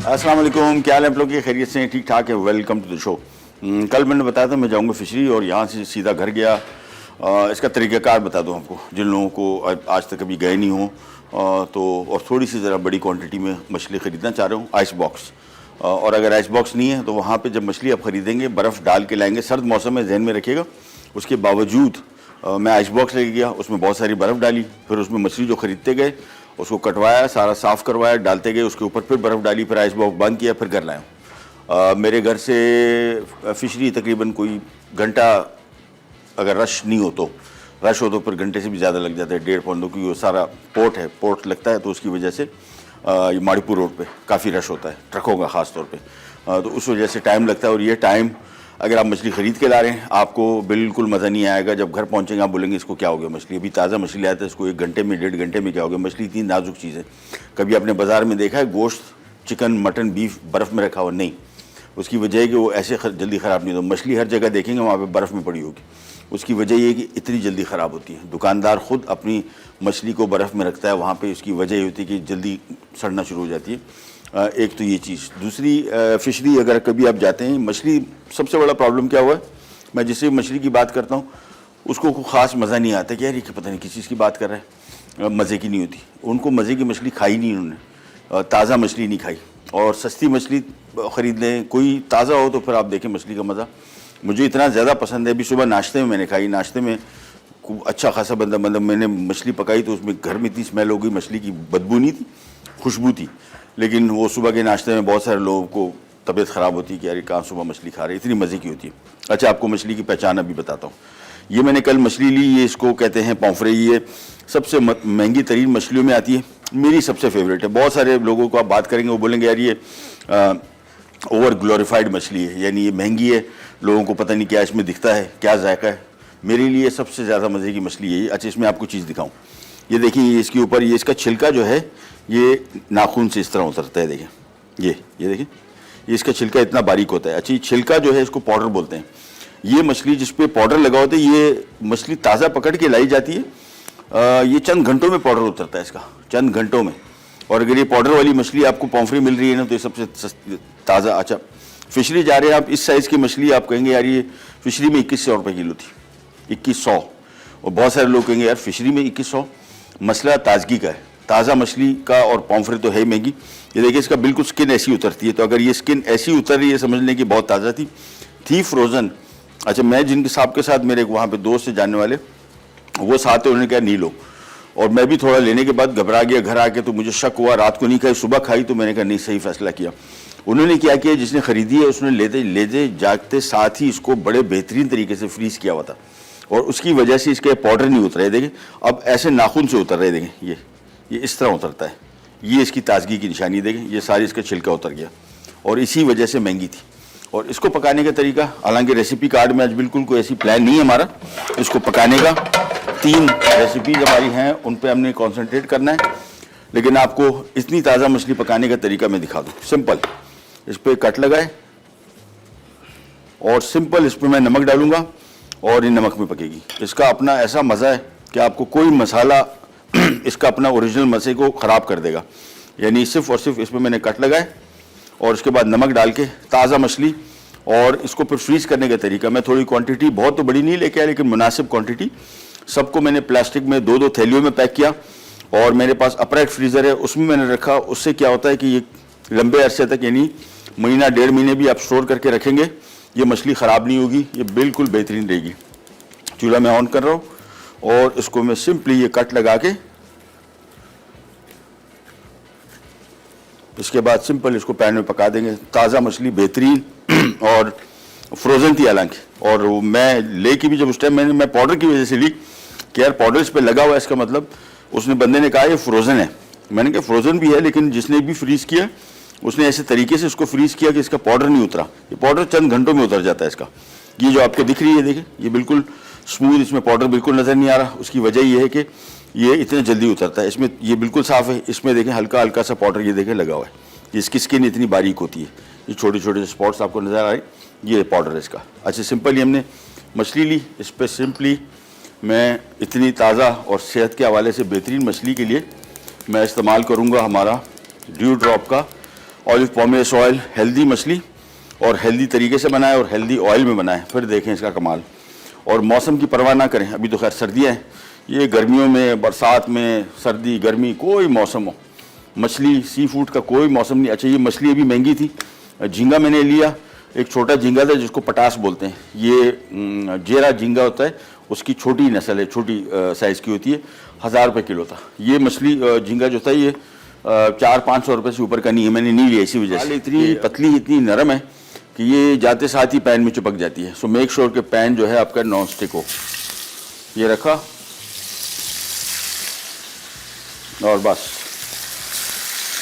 अस्सलाम वालेकुम, क्या हाल है आप लोग की? खैरियत से ठीक ठाक है? Welcome to the show. कल मैंने बताया था मैं जाऊंगा फिशरी और यहाँ से सीधा घर गया। इसका तरीक़ाकार बता दूँ आपको, जिन लोगों को आज तक कभी गए नहीं हो तो, और थोड़ी सी ज़रा बड़ी क्वांटिटी में मछली ख़रीदना चाह रहा हूँ। आइस बॉक्स, और अगर आइस बॉक्स नहीं है तो वहाँ पे जब मछली आप ख़रीदेंगे बर्फ़ डाल के लाएंगे। सर्द मौसम में जहन में रखिएगा। उसके बावजूद मैं आइस बॉक्स लेके गया, उसमें बहुत सारी बर्फ़ डाली, फिर उसमें मछली जो ख़रीदते गए उसको कटवाया, सारा साफ़ करवाया, डालते गए, उसके ऊपर फिर बर्फ़ डाली, फिर आइस बॉक्स बंद किया, फिर घर लाया। मेरे घर से फिशरी तकरीबन कोई घंटा, अगर रश नहीं हो तो, रश हो तो फिर घंटे से भी ज़्यादा लग जाता है, 1.5-2, क्योंकि वो सारा पोर्ट है, पोर्ट लगता है तो उसकी वजह से ये माड़ीपुर रोड पे काफ़ी रश होता है ट्रकों का ख़ास तौर पे, तो उस वजह से टाइम लगता है। और ये टाइम अगर आप मछली ख़रीद के ला रहे हैं आपको बिल्कुल मज़ा नहीं आएगा। जब घर पहुंचेंगे आप बोलेंगे इसको क्या हो गया, मछली अभी ताज़ा मछली आया था, इसको 1 घंटे में 1.5 घंटे में क्या हो गया। मछली इतनी नाजुक चीज़ है। कभी आपने बाज़ार में देखा है गोश्त, चिकन, मटन, बीफ बर्फ़ में रखा हुआ? नहीं। उसकी वजह है कि वो ऐसे जल्दी ख़राब नहीं होता। मछली हर जगह देखेंगे वहाँ पर बर्फ़ में पड़ी होगी। उसकी वजह ये है कि इतनी जल्दी ख़राब होती है। दुकानदार ख़ुद अपनी मछली को बर्फ़ में रखता है वहाँ पे, उसकी वजह ये होती है कि जल्दी सड़ना शुरू हो जाती है। एक तो ये चीज़। दूसरी, फिशरी अगर कभी आप जाते हैं, मछली सबसे बड़ा प्रॉब्लम क्या हुआ है, मैं जिससे मछली की बात करता हूँ उसको कोई ख़ास मज़ा नहीं आता कि यार ये पता नहीं किस चीज़ की बात कर रहा है, मज़े की नहीं होती। उनको मज़े की मछली खाई नहीं उन्होंने, ताज़ा मछली नहीं खाई। और सस्ती मछली ख़रीद लें, कोई ताज़ा हो तो फिर आप देखें मछली का मज़ा। मुझे इतना ज़्यादा पसंद है। अभी सुबह नाश्ते में मैंने खाई, नाश्ते में अच्छा खासा मतलब मैंने मछली पकाई तो उसमें घर में इतनी स्मेल हो गई, मछली की बदबू नहीं थी, खुशबू थी। लेकिन वो सुबह के नाश्ते में बहुत सारे लोगों को तबीयत ख़राब होती है कि यार कहाँ सुबह मछली खा रहे, इतनी मज़े की होती है। अच्छा, आपको मछली की पहचान अभी बताता हूँ। ये मैंने कल मछली ली, ये इसको कहते हैं पॉम्फ्रे। ये सबसे महंगी तरीन मछलियों में आती है, मेरी सबसे फेवरेट है। बहुत सारे लोगों को आप बात करेंगे वो बोलेंगे यार ये ओवर ग्लोरीफाइड मछली है, यानी ये महंगी है, लोगों को पता नहीं क्या इसमें दिखता है, क्या जायका है। मेरे लिए सबसे ज़्यादा मज़े की मछली है ये। अच्छा, इसमें आपको चीज़ दिखाऊं, ये देखिए, ये इसके ऊपर ये इसका छिलका जो है ये नाखून से इस तरह उतरता है। देखिए ये देखिए, ये इसका छिलका इतना बारीक होता है। अच्छा, ये छिलका जो है इसको पाउडर बोलते हैं। ये मछली जिस पे पाउडर लगा होता है, ये मछली ताज़ा पकड़ के लाई जाती है। ये चंद घंटों में पाउडर उतरता है इसका, चंद घंटों में। और अगर ये पाउडर वाली मछली आपको पॉम्फ्री मिल रही है ना तो ये सबसे ताज़ा। अच्छा, फिशरी जा रहे हैं आप, इस साइज़ की मछली आप कहेंगे यार ये फिशरी में 2100 रुपये किलो थी, 2100। और बहुत सारे लोग कहेंगे यार फिशरी में 2100। मसला ताजगी का है, ताज़ा मछली का। और पॉम्फ्रे तो है महंगी। ये देखिए, इसका बिल्कुल स्किन ऐसी उतरती है, तो अगर ये स्किन ऐसी उतर रही है समझ लें कि बहुत ताज़ा थी फ्रोज़न। अच्छा, मैं जिनके साहब के साथ मेरे वहाँ पे दोस्त से जानने वाले वो साथ थे, उन्होंने कहा नहीं लो। और मैं भी थोड़ा लेने के बाद घबरा गया, घर आके तो मुझे शक हुआ, रात को नहीं खाई, सुबह खाई, तो मैंने कहा नहीं, सही फैसला किया। उन्होंने क्या किया, जिसने ख़रीदी है उसने लेते जागते साथ ही इसको बड़े बेहतरीन तरीके से फ्रीज़ किया हुआ था, और उसकी वजह से इसके पाउडर नहीं उतर रहे। देखें, अब ऐसे नाखून से उतर रहे, देखें ये इस तरह उतरता है। ये इसकी ताजगी की निशानी। देखें, ये सारी इसका छिलका उतर गया, और इसी वजह से महंगी थी। और इसको पकाने का तरीका, हालांकि रेसिपी कार्ड में आज बिल्कुल कोई ऐसी प्लान नहीं है हमारा इसको पकाने का। 3 रेसिपीज हमारी हैं, उन पे हमने कंसंट्रेट करना है। लेकिन आपको इतनी ताज़ा मछली पकाने का तरीका मैं दिखा दूँ। सिंपल, इस पर कट लगाए और सिंपल इस पर मैं नमक डालूंगा और ये नमक में पकेगी। इसका अपना ऐसा मज़ा है कि आपको कोई मसाला इसका अपना ओरिजिनल मज़े को ख़राब कर देगा। यानी सिर्फ और सिर्फ इसमें मैंने कट लगाए और उसके बाद नमक डाल के ताज़ा मछली, और इसको फिर फ्रीज़ करने का तरीका, मैं थोड़ी क्वांटिटी, बहुत तो बड़ी नहीं लेके आया लेकिन मुनासिब क्वांटिटी, सबको मैंने प्लास्टिक में 2-2 थैलियों में पैक किया। और मेरे पास अपराइट फ्रीज़र है, उसमें मैंने रखा। उससे क्या होता है कि ये लंबे अरसे तक, यानी महीना 1.5 महीने भी आप स्टोर करके रखेंगे, ये मछली ख़राब नहीं होगी, ये बिल्कुल बेहतरीन रहेगी। चूल्हा मैं ऑन कर रहा हूँ और इसको मैं सिंपली ये कट लगा के, इसके बाद सिंपल इसको पैन में पका देंगे। ताज़ा मछली बेहतरीन, और फ्रोज़न थी हालांकि। और मैं लेके भी जब उस टाइम मैं पाउडर की वजह से ली कि यार पाउडर इस पर लगा हुआ है, इसका मतलब उसने बंदे ने कहा ये फ्रोज़न है। मैंने कहा फ्रोज़न भी है, लेकिन जिसने भी फ्रीज़ किया उसने ऐसे तरीके से इसको फ्रीज़ किया कि इसका पाउडर नहीं उतरा। ये पाउडर चंद घंटों में उतर जाता है इसका। ये जो आपको दिख रही है, देखिए ये बिल्कुल स्मूथ, इसमें पाउडर बिल्कुल नज़र नहीं आ रहा। उसकी वजह ये है कि ये इतने जल्दी उतरता है। इसमें ये बिल्कुल साफ़ है, इसमें देखें हल्का हल्का सा पाउडर ये देखें लगा हुआ है। इसकी स्किन इतनी बारीक होती है, ये छोटे छोटे स्पॉट्स आपको नज़र आ रहे हैं, ये पाउडर है इसका। अच्छा, सिंपली हमने मछली ली, इस पर सिंपली मैं इतनी ताज़ा और सेहत के हवाले से बेहतरीन मछली के लिए मैं इस्तेमाल करूँगा हमारा ड्यू ड्रॉप का ऑलिव पॉमेस ऑयल, हेल्दी मछली और हेल्दी तरीके से बनाए और हेल्दी ऑयल में बनाए, फिर देखें इसका कमाल। और मौसम की परवाह ना करें, अभी तो खैर सर्दियाँ हैं, ये गर्मियों में, बरसात में, सर्दी गर्मी कोई मौसम हो, मछली सी फूड का कोई मौसम नहीं। अच्छा, ये मछली अभी महंगी थी, झींगा मैंने लिया, एक छोटा झींगा था जिसको पटास बोलते हैं, ये जेरा झींगा होता है, उसकी छोटी नस्ल है, छोटी साइज़ की होती है, 1000 रुपये किलो था। ये मछली झींगा जो था ये 400-500 रुपये से ऊपर का नहीं है, मैंने नहीं लिया इसी वजह से। इतनी पतली, इतनी नरम है कि ये जाते साथ ही पैन में चिपक जाती है। सो मेक श्योर कि पैन जो है आपका नॉन स्टिक हो। ये रखा और बस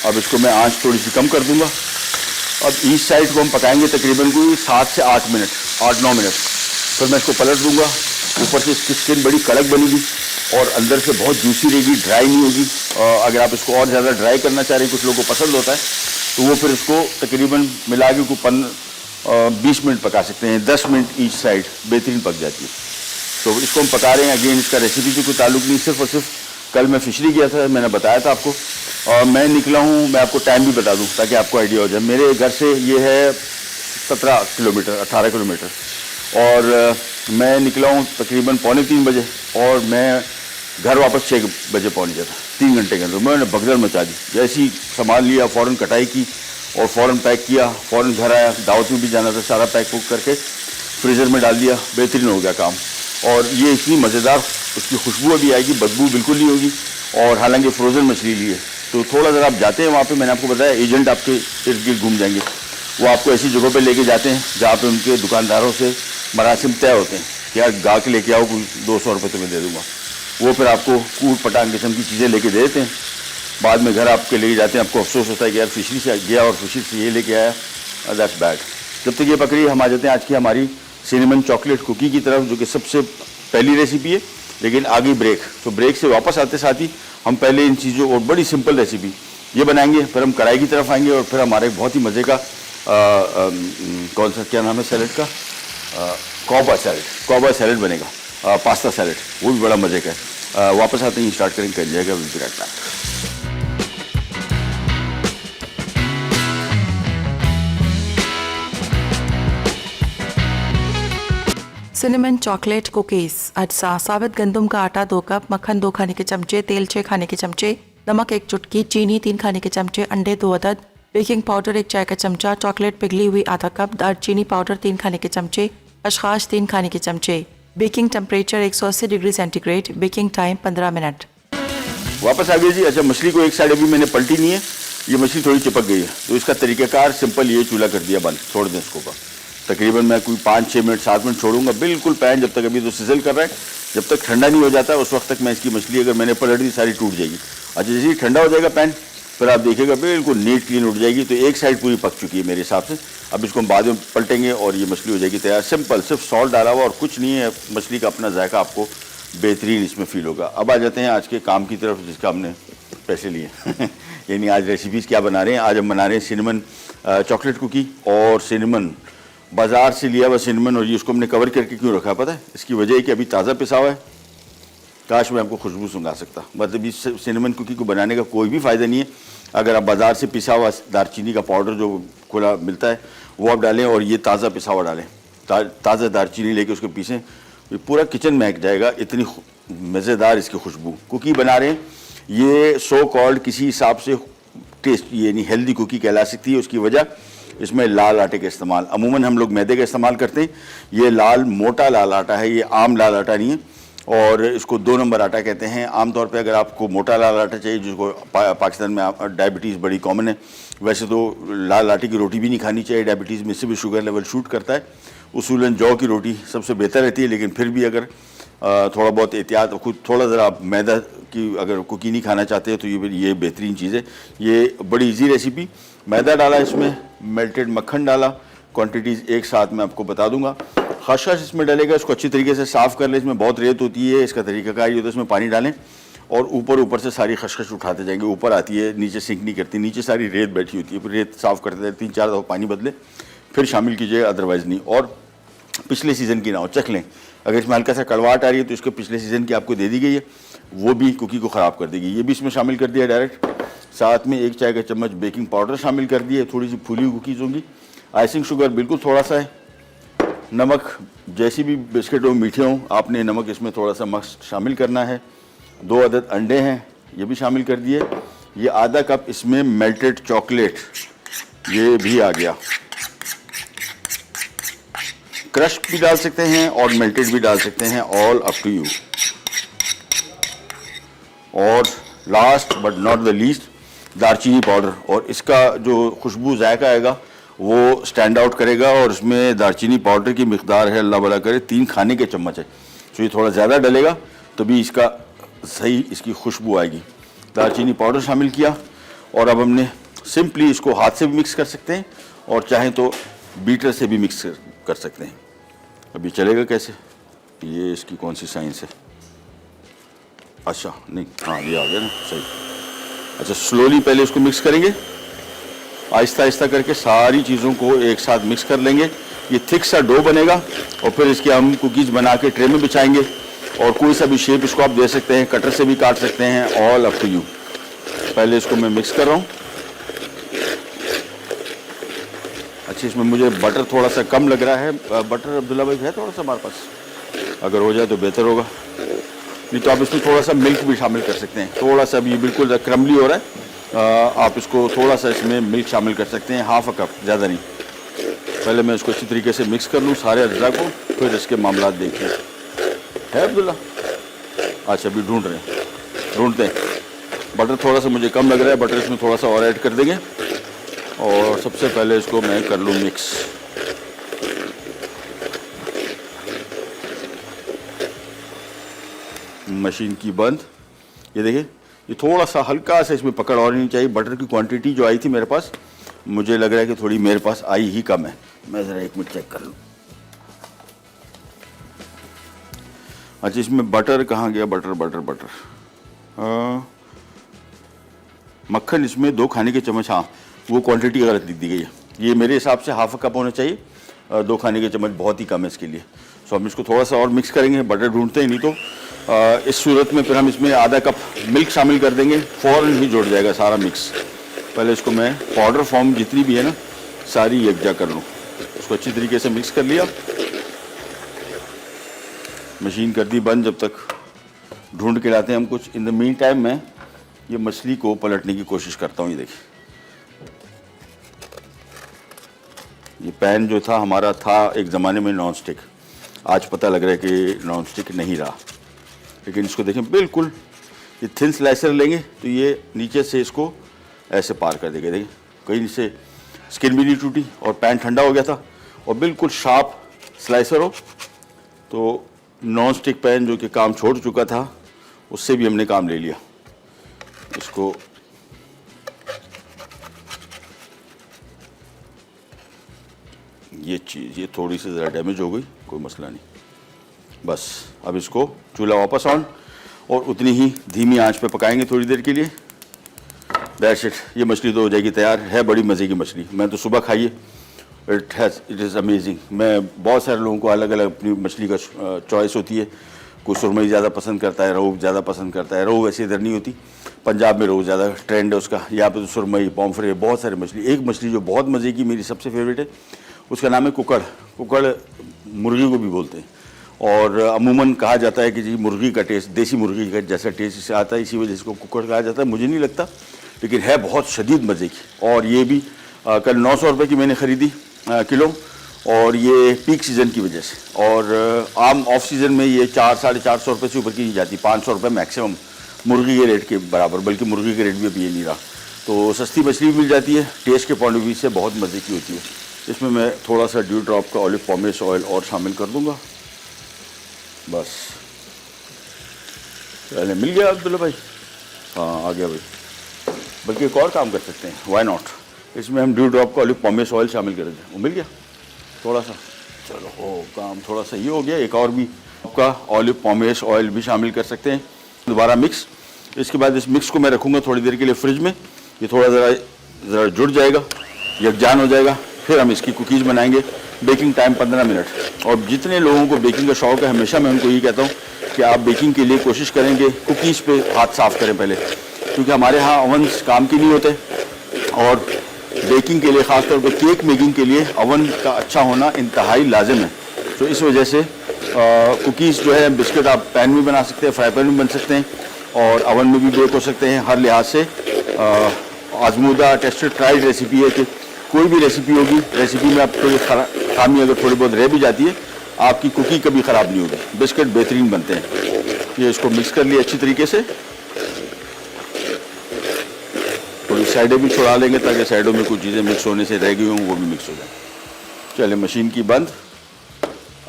अब इसको मैं आंच थोड़ी सी कम कर दूंगा। अब ईस्ट साइड को हम पकाएंगे तकरीबन कोई 7 से 8 मिनट, 8-9 मिनट। फिर मैं इसको पलट दूंगा। ऊपर से इसकी स्किन बड़ी कड़क बनेगी और अंदर से बहुत जूसी रहेगी, ड्राई नहीं होगी। अगर आप इसको और ज़्यादा ड्राई करना चाह रहे हैं, कुछ लोगों को पसंद होता है, तो वो फिर इसको तकरीबन मिला के 20 मिनट पका सकते हैं। 10 मिनट ईच साइड बेहतरीन पक जाती है। तो इसको हम पका रहे हैं। अगेन इसका रेसिपी से कोई ताल्लुक नहीं, सिर्फ और सिर्फ कल मैं फिशरी गया था, मैंने बताया था आपको, और मैं निकला हूँ। मैं आपको टाइम भी बता दूँ ताकि आपको आइडिया हो जाए। मेरे घर से ये है 17 किलोमीटर, 18 किलोमीटर, और मैं निकला हूँ तकरीबन 2:45 बजे और मैं घर वापस 6 बजे पहुँच गया था। 3 घंटे के अंदर मैंने भगदड़ मचा दी। जैसे ही सामान लिया, फ़ौरन कटाई की और फ़ौरन पैक किया, फ़ौरन घर आया। दावत में भी जाना था, सारा पैक वुक करके फ्रीज़र में डाल दिया। बेहतरीन हो गया काम। और ये इतनी मज़ेदार, उसकी खुशबू अभी आएगी, बदबू बिल्कुल नहीं होगी। और हालांकि फ्रोज़न मछली ली है, तो थोड़ा ज़रा आप जाते हैं वहाँ पे, मैंने आपको बताया एजेंट आपके इर्द गिर्द घूम जाएंगे। वो आपको ऐसी जगहों पे लेके जाते हैं जहाँ पे उनके दुकानदारों से मरासिम तय होते हैं कि यार गा के लेके आओ, कोई 200 रुपये तुम्हें दे दूँगा। वो फिर आपको कूट पटांग किस्म की चीज़ें लेके दे देते हैं। बाद में घर आपके लेके जाते हैं, आपको अफसोस होता है कि यार फिशरी से गया और फिशरी से ये लेके आया, दैट्स बैड। जब तक ये पकड़ी, हम आ जाते हैं आज की हमारी सिनेमन चॉकलेट कुकी की तरफ, जो कि सबसे पहली रेसिपी है। लेकिन आगे ब्रेक, तो ब्रेक से वापस आते साथ ही हम पहले इन चीज़ों, और बड़ी सिंपल रेसिपी ये बनाएंगे, फिर हम कढ़ाई की तरफ आएंगे और फिर हमारे बहुत ही मज़े का कौन सा, क्या नाम है सैलेड का, कॉबा सैलेड बनेगा, पास्ता सैलेड, वो भी बड़ा मज़े का है। वापस आते ही स्टार्ट करेंगे, कर जाएगा will be right back. Cinnamon chocolate cookies. अज्जा: साबित गंदम का आटा 2 कप, मक्खन 2 खाने के चमचे, तेल 6 खाने के चमचे, नमक 1 चुटकी, चीनी 3 खाने के चमचे, अंडे 2 अदद, बेकिंग पाउडर 1 चाय का चमचा, चॉकलेट पिघली हुई आधा कप, दालचीनी पाउडर 3 खाने के चमचे, अशखाश 3 खाने के चमचे। Baking temperature 180 degree centigrade. Baking time 15 minute. वापस आ गए जी। अच्छा, मछली को एक साइड अभी मैंने पलटी नहीं है, ये मछली थोड़ी चिपक गई है, तो इसका तरीक़ाकार सिंपल, ये चूल्हा कर दिया बंद, छोड़ दें इसको। तकरीबन मैं कोई 5-6 मिनट 7 मिनट छोड़ूंगा बिल्कुल पैन, जब तक अभी तो सिजल कर रहा है, जब तक ठंडा नहीं हो जाता उस वक्त तक मैं इसकी मछली अगर मैंने पलट दी सारी टूट जाएगी। अच्छा, जैसे ही ठंडा हो जाएगा पैन, फिर आप देखिएगा बिल्कुल नीट क्लीन उठ जाएगी। तो एक साइड पूरी पक चुकी है मेरे हिसाब से। अब इसको हम बाद में पलटेंगे और ये मछली हो जाएगी तैयार। सिंपल, सिर्फ सॉल्ट डाला हुआ और कुछ नहीं है। मछली का अपना जायका आपको बेहतरीन इसमें फील होगा। अब आ जाते हैं आज के काम की तरफ, जिसका हमने पैसे लिए यानी आज रेसिपीज़ क्या बना रहे हैं। आज हम बना रहे हैं सिनेमन चॉकलेट कुकी और सिनेमन बाज़ार से लिया हुआ सिनेमन। और ये उसको हमने कवर करके क्यों रखा है पता है? इसकी वजह है कि अभी ताज़ा पिसा हुआ है। काश मैं आपको खुशबू सुंघा सकता, मतलब इस सिनेमन कुकी को बनाने का कोई भी फ़ायदा नहीं है अगर आप बाज़ार से पिसा हुआ दारचीनी का पाउडर जो खुला मिलता है वो आप डालें और ये ताज़ा पिसा हुआ डालें। ताज़ा दारचीनी लेके उसको पीसें, पूरा किचन महक जाएगा, इतनी मज़ेदार इसकी खुशबू। कुकी बना रहे हैं, ये सो कॉल्ड किसी हिसाब से टेस्ट यानी हेल्दी कुकी कहला सकती है। उसकी वजह इसमें लाल आटे का इस्तेमाल, अमूमन हम लोग मैदे का इस्तेमाल करते हैं। ये लाल मोटा लाल आटा है, ये आम लाल आटा नहीं है, और इसको 2 नंबर आटा कहते हैं। आमतौर पे अगर आपको मोटा लाल आटा चाहिए, जिसको पाकिस्तान में डायबिटीज़ बड़ी कॉमन है, वैसे तो लाल आटे की रोटी भी नहीं खानी चाहिए, डायबिटीज़ में से भी शुगर लेवल शूट करता है। उसूलन जौ की रोटी सबसे बेहतर रहती है, लेकिन फिर भी अगर थोड़ा बहुत एहतियात, खुद थोड़ा ज़रा मैदा की अगर कुकी नहीं खाना चाहते हैं तो ये बेहतरीन चीज़ है। ये बड़ी इजी रेसिपी। मैदा डाला, इसमें मेल्टेड मक्खन डाला, क्वांटिटीज़ एक साथ मैं आपको बता दूंगा। खसखस इसमें डालेगा, इसको अच्छी तरीके से साफ़ कर लें, इसमें बहुत रेत होती है। इसका तरीक़ाकार ये होता है, इसमें पानी डालें और ऊपर से सारी खसखस उठाते जाएंगे। ऊपर आती है, नीचे सिंक नहीं करती, नीचे सारी रेत बैठी होती है। फिर रेत साफ़ करते जाए, 3-4 दफ़ा पानी बदले, फिर शामिल कीजिएगा, अदरवाइज़ नहीं। और पिछले सीज़न की ना हो, चख लें। अगर इसमें हल्का सा कड़वाहट आ रही है तो इसको पिछले सीज़न की आपको दे दी गई है, वो भी कुकी को ख़राब कर देगी। ये भी इसमें शामिल कर दिया डायरेक्ट। साथ में 1 चाय का चम्मच बेकिंग पाउडर शामिल कर दिए, थोड़ी सी फूली कुकीज़ होंगी। आइसिंग शुगर बिल्कुल थोड़ा सा है। नमक जैसी भी बिस्किट हो मीठे हों, आपने नमक इसमें थोड़ा सा मस्त शामिल करना है। 2 अदद अंडे हैं, ये भी शामिल कर दिए। ये आधा कप इसमें मेल्टेड चॉकलेट, ये भी आ गया। क्रश भी डाल सकते हैं और मेल्टेड भी डाल सकते हैं, ऑल अप टू यू। और last but not the least, दालचीनी पाउडर, और इसका जो खुशबू जायका आएगा वो स्टैंड आउट करेगा। और इसमें दालचीनी पाउडर की मिकदार है, अल्लाह भला करे, 3 खाने के चम्मच है। तो ये थोड़ा ज़्यादा डलेगा तभी इसका सही इसकी खुशबू आएगी। दालचीनी पाउडर शामिल किया और अब हमने सिंपली इसको हाथ से भी मिक्स कर सकते हैं और चाहें तो बीटर से भी मिक्स कर सकते हैं। अभी चलेगा कैसे, ये इसकी कौन सी साइंस है? अच्छा नहीं, हाँ ये आ गया ना, सही। अच्छा, स्लोली पहले इसको मिक्स करेंगे, आहिस्ता आहिस्ता करके सारी चीज़ों को एक साथ मिक्स कर लेंगे। ये थिक सा डो बनेगा और फिर इसके हम कुकीज़ बना के ट्रे में बिछाएंगे और कोई सा भी शेप इसको आप दे सकते हैं, कटर से भी काट सकते हैं, ऑल अप टू यू। पहले इसको मैं मिक्स कर रहा हूँ। अच्छा, इसमें मुझे बटर थोड़ा सा कम लग रहा है। बटर अब्दुल्ला भाई है थोड़ा सा हमारे पास, अगर हो जाए तो बेहतर होगा। नहीं तो आप इसमें थोड़ा सा मिल्क भी शामिल कर सकते हैं। थोड़ा सा भी बिल्कुल क्रम्बली हो रहा है, आप इसको थोड़ा सा इसमें मिल्क शामिल कर सकते हैं, हाफ अ कप, ज़्यादा नहीं। पहले मैं इसको अच्छी तरीके से मिक्स कर लूँ सारे अज्जा को, फिर इसके मामला देखिए। है अब्दुल्ला? अच्छा, अभी ढूंढते हैं। बटर थोड़ा सा मुझे कम लग रहा है, बटर इसमें थोड़ा सा और ऐड कर देंगे और सबसे पहले इसको मैं कर लूँ मिक्स। मशीन की बंद। ये देखिए, ये थोड़ा सा हल्का सा इसमें पकड़ और नहीं चाहिए। बटर की क्वांटिटी जो आई थी मेरे पास, मुझे लग रहा है कि थोड़ी मेरे पास आई ही कम है। मैं ज़रा 1 मिनट चेक कर लूँ। अच्छा, इसमें बटर कहाँ गया? बटर मक्खन इसमें 2 खाने के चम्मच, हाँ वो क्वांटिटी गलत लिख दी गई है। ये मेरे हिसाब से हाफ अ कप होना चाहिए, 2 खाने के चम्मच बहुत ही कम है इसके लिए। सो हम इसको थोड़ा सा और मिक्स करेंगे। बटर ढूंढते ही नहीं तो इस सूरत में फिर हम इसमें आधा कप मिल्क शामिल कर देंगे, फ़ौरन ही जुड़ जाएगा सारा मिक्स। पहले इसको मैं पाउडर फॉर्म जितनी भी है ना सारी यकजा कर लूँ। इसको अच्छी तरीके से मिक्स कर लिया, मशीन कर दी बंद। जब तक ढूंढ के लाते हैं हम कुछ, इन द मीन टाइम मैं ये मछली को पलटने की कोशिश करता हूँ। ये देखिए, ये पैन जो था हमारा था एक ज़माने में नॉन स्टिक, आज पता लग रहा है कि नॉन स्टिक नहीं रहा। लेकिन इसको देखें, बिल्कुल ये थिन स्लाइसर लेंगे तो ये नीचे से इसको ऐसे पार कर देंगे। देखिए, कहीं से स्किन भी नहीं टूटी और पैन ठंडा हो गया था और बिल्कुल शार्प स्लाइसर हो। तो नॉन स्टिक पैन जो कि काम छोड़ चुका था, उससे भी हमने काम ले लिया। इसको ये चीज़ ये थोड़ी सी ज़रा डैमेज हो गई, कोई मसला नहीं। बस अब इसको चूल्हा वापस ऑन और उतनी ही धीमी आंच पे पकाएंगे थोड़ी देर के लिए। That's it. ये मछली तो हो जाएगी तैयार। है बड़ी मज़े की मछली, मैं तो सुबह खाई है। It is amazing. मैं बहुत सारे लोगों को अलग अलग अपनी मछली का चॉइस होती है। कोई सुरमई ज़्यादा पसंद करता है, रोहू ज़्यादा पसंद करता है। रोहू वैसे इधर नहीं होती, पंजाब में रोहू ज़्यादा ट्रेंड है उसका। यहाँ पे तो सुरमई, पॉम्फ्रे, बहुत सारी मछली। एक मछली जो बहुत मज़े की मेरी सबसे फेवरेट है, उसका नाम है कुकड़। कुकड़ मुर्गी को भी बोलते हैं और अमूमन कहा जाता है कि जी मुर्गी का टेस्ट, देसी मुर्गी का जैसा टेस्ट इससे आता है, इसी वजह से इसको कुकड़ कहा जाता है। मुझे नहीं लगता, लेकिन है बहुत शदीद मज़े की। और ये भी कल 900 रुपये की मैंने ख़रीदी किलो, और ये पीक सीज़न की वजह से। और आम ऑफ सीज़न में ये 400-450 रुपये से ऊपर की नहीं जाती, 500 रुपये मैक्सिमम मुर्गी के रेट के बराबर, बल्कि मुर्गी के रेट भी अभी ये नहीं रहा। तो सस्ती मछली भी मिल जाती है, टेस्ट के पॉइंट ऑफ व्यू से बहुत मज़े की होती है। इसमें मैं थोड़ा सा ड्यू ड्रॉप का ऑलिव पॉमेस ऑयल और शामिल कर दूंगा। बस पहले मिल गया अब्दुल्ला भाई, हाँ आ गया भाई। बल्कि एक और काम कर सकते हैं, वाई नॉट, इसमें हम ड्यू ड्रॉप का ऑलिव पॉमेस ऑयल शामिल कर दें। वो मिल गया थोड़ा सा, चलो हो काम थोड़ा सा ये हो गया। एक और भी आपका ऑलिव पॉमेस ऑयल भी शामिल कर सकते हैं। दोबारा मिक्स। इसके बाद इस मिक्स को मैं रखूँगा थोड़ी देर के लिए फ्रिज में। ये थोड़ा ज़रा जुड़ जाएगा, यकजान हो जाएगा। फिर हम इसकी कुकीज़ बनाएंगे। Baking time 15 minute. और जितने लोगों को बेकिंग का शौक़ है, हमेशा मैं उनको ये कहता हूँ कि आप बेकिंग के लिए कोशिश करेंगे कुकीज़ पे हाथ साफ़ करें पहले, क्योंकि हमारे यहाँ ओवन्स काम के नहीं होते और बेकिंग के लिए, ख़ासतौर पर केक मेकिंग के लिए ओवन का अच्छा होना इंतहाई लाजिम है। तो इस वजह से कुकीज़ जो है, बिस्किट आप पैन में बना सकते हैं, फ्राई पैन में बन सकते हैं और ओवन में भी बेक हो सकते हैं। हर लिहाज से आजमूदा टेस्टेड ट्राइड रेसिपी है कि कोई भी रेसिपी होगी, रेसिपी में आपको खामी अगर थोड़ी बहुत रह भी जाती है, आपकी कुकी कभी ख़राब नहीं होगी। बिस्किट बेहतरीन बनते हैं। ये इसको मिक्स कर लिए अच्छी तरीके से, थोड़ी साइडें भी छुड़ा लेंगे ताकि साइडों में कुछ चीज़ें मिक्स होने से रह गई हों वो भी मिक्स हो जाए। चलिए मशीन की बंद।